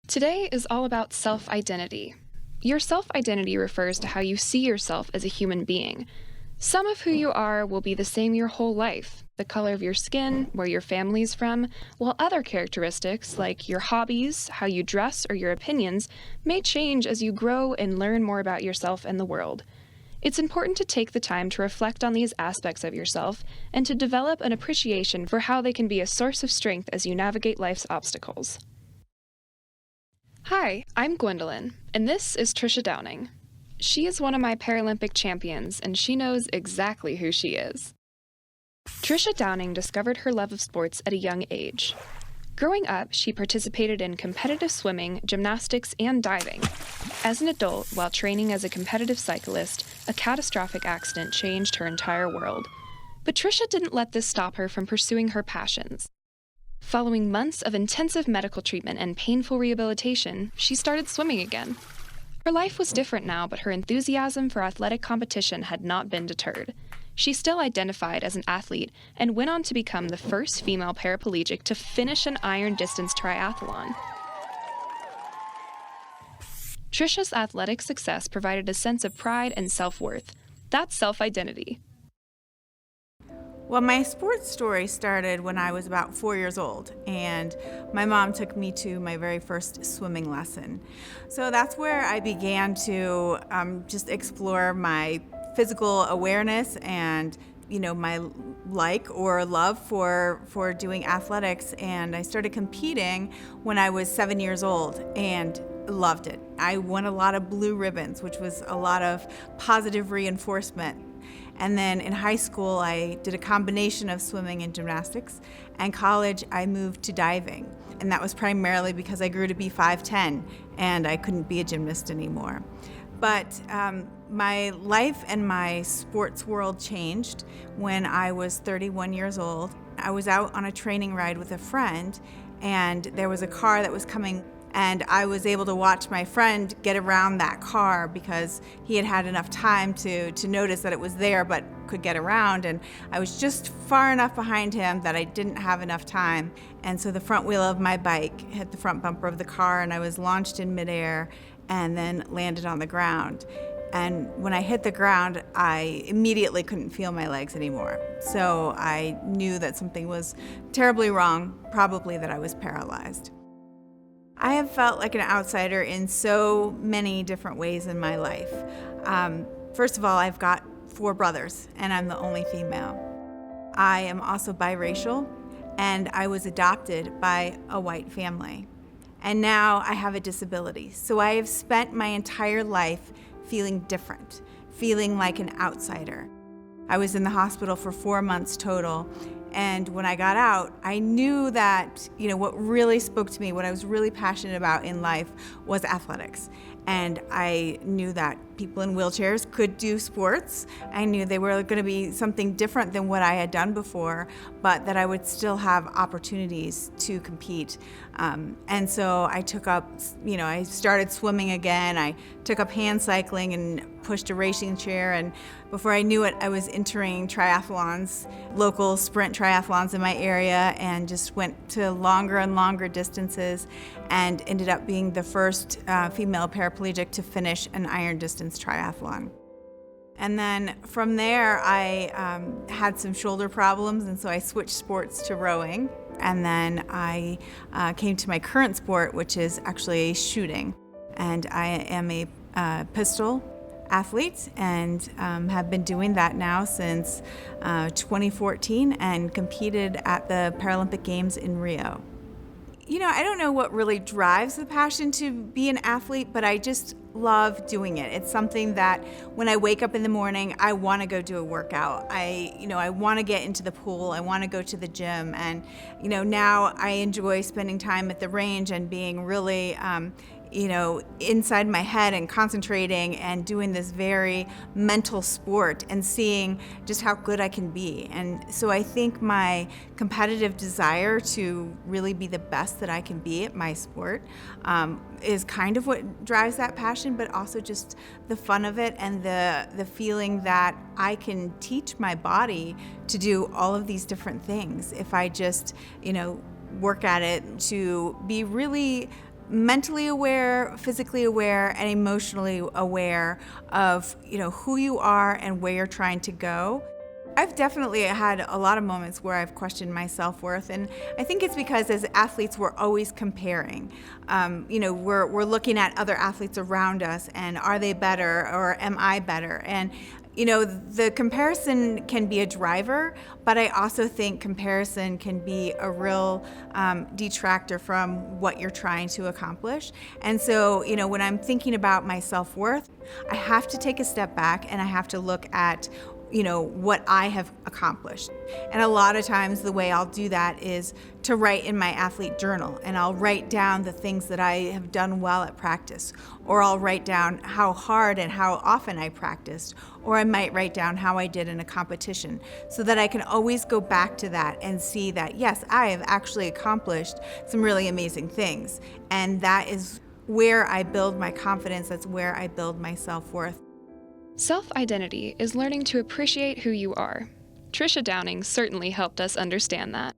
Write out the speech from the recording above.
Today is all about self-identity. Your self-identity refers to how you see yourself as a human being. Some of who you are will be the same your whole life, the color of your skin, where your family's from, while other characteristics, like your hobbies, how you dress, or your opinions, may change as you grow and learn more about yourself and the world. It's important to take the time to reflect on these aspects of yourself and to develop an appreciation for how they can be a source of strength as you navigate life's obstacles. Hi, I'm Gwendolyn, and this is Trisha Downing. She is one of my Paralympic champions, and she knows exactly who she is. Trisha Downing discovered her love of sports at a young age. Growing up, she participated in competitive swimming, gymnastics, and diving. As an adult, while training as a competitive cyclist, a catastrophic accident changed her entire world. But Trisha didn't let this stop her from pursuing her passions. Following months of intensive medical treatment and painful rehabilitation, she started swimming again. Her life was different now, but her enthusiasm for athletic competition had not been deterred. She still identified as an athlete and went on to become the first female paraplegic to finish an iron distance triathlon. Trisha's athletic success provided a sense of pride and self-worth. That's self-identity. Well, my sports story started when I was about 4 years old, and my mom took me to my very first swimming lesson. So that's where I began to just explore my physical awareness and my like or love for doing athletics. And I started competing when I was 7 years old and loved it. I won a lot of blue ribbons, which was a lot of positive reinforcement. And then in high school, I did a combination of swimming and gymnastics. And college, I moved to diving. And that was primarily because I grew to be 5'10", and I couldn't be a gymnast anymore. But my life and my sports world changed when I was 31 years old. I was out on a training ride with a friend, and there was a car that was coming, and I was able to watch my friend get around that car because he had had enough time to notice that it was there but could get around. And I was just far enough behind him that I didn't have enough time. And so the front wheel of my bike hit the front bumper of the car, and I was launched in midair and then landed on the ground. And when I hit the ground, I immediately couldn't feel my legs anymore. So I knew that something was terribly wrong, probably that I was paralyzed. I have felt like an outsider in so many different ways in my life. First of all, I've got 4 brothers, and I'm the only female. I am also biracial, and I was adopted by a white family. And now I have a disability. So I have spent my entire life feeling different, feeling like an outsider. I was in the hospital for 4 months total. And when I got out, I knew that, what really spoke to me, what I was really passionate about in life was athletics. And I knew that people in wheelchairs could do sports. I knew they were going to be something different than what I had done before, but that I would still have opportunities to compete. And so I took up, I started swimming again. I took up hand cycling and pushed a racing chair. And before I knew it, I was entering triathlons, local sprint triathlons in my area, and just went to longer and longer distances and ended up being the first female paraplegic to finish an iron distance triathlon. And then from there, I had some shoulder problems, and so I switched sports to rowing. And then I came to my current sport, which is actually shooting. And I am a pistol athlete and have been doing that now since 2014 and competed at the Paralympic Games in Rio. I don't know what really drives the passion to be an athlete, but I just love doing it. It's something that when I wake up in the morning, I want to go do a workout. I want to get into the pool. I want to go to the gym. And, now I enjoy spending time at the range and being really, inside my head and concentrating and doing this very mental sport and seeing just how good I can be. And so I think my competitive desire to really be the best that I can be at my sport is kind of what drives that passion, but also just the fun of it and the feeling that I can teach my body to do all of these different things if I just, work at it to be really mentally aware, physically aware, and emotionally aware of, who you are and where you're trying to go. I've definitely had a lot of moments where I've questioned my self-worth, and I think it's because as athletes we're always comparing. We're looking at other athletes around us, and are they better or am I better? And the comparison can be a driver, but I also think comparison can be a real detractor from what you're trying to accomplish. And so, when I'm thinking about my self-worth, I have to take a step back and I have to look at what I have accomplished. And a lot of times the way I'll do that is to write in my athlete journal, and I'll write down the things that I have done well at practice, or I'll write down how hard and how often I practiced, or I might write down how I did in a competition, so that I can always go back to that and see that, yes, I have actually accomplished some really amazing things. And that is where I build my confidence. That's where I build my self-worth. Self-identity is learning to appreciate who you are. Trisha Downing certainly helped us understand that.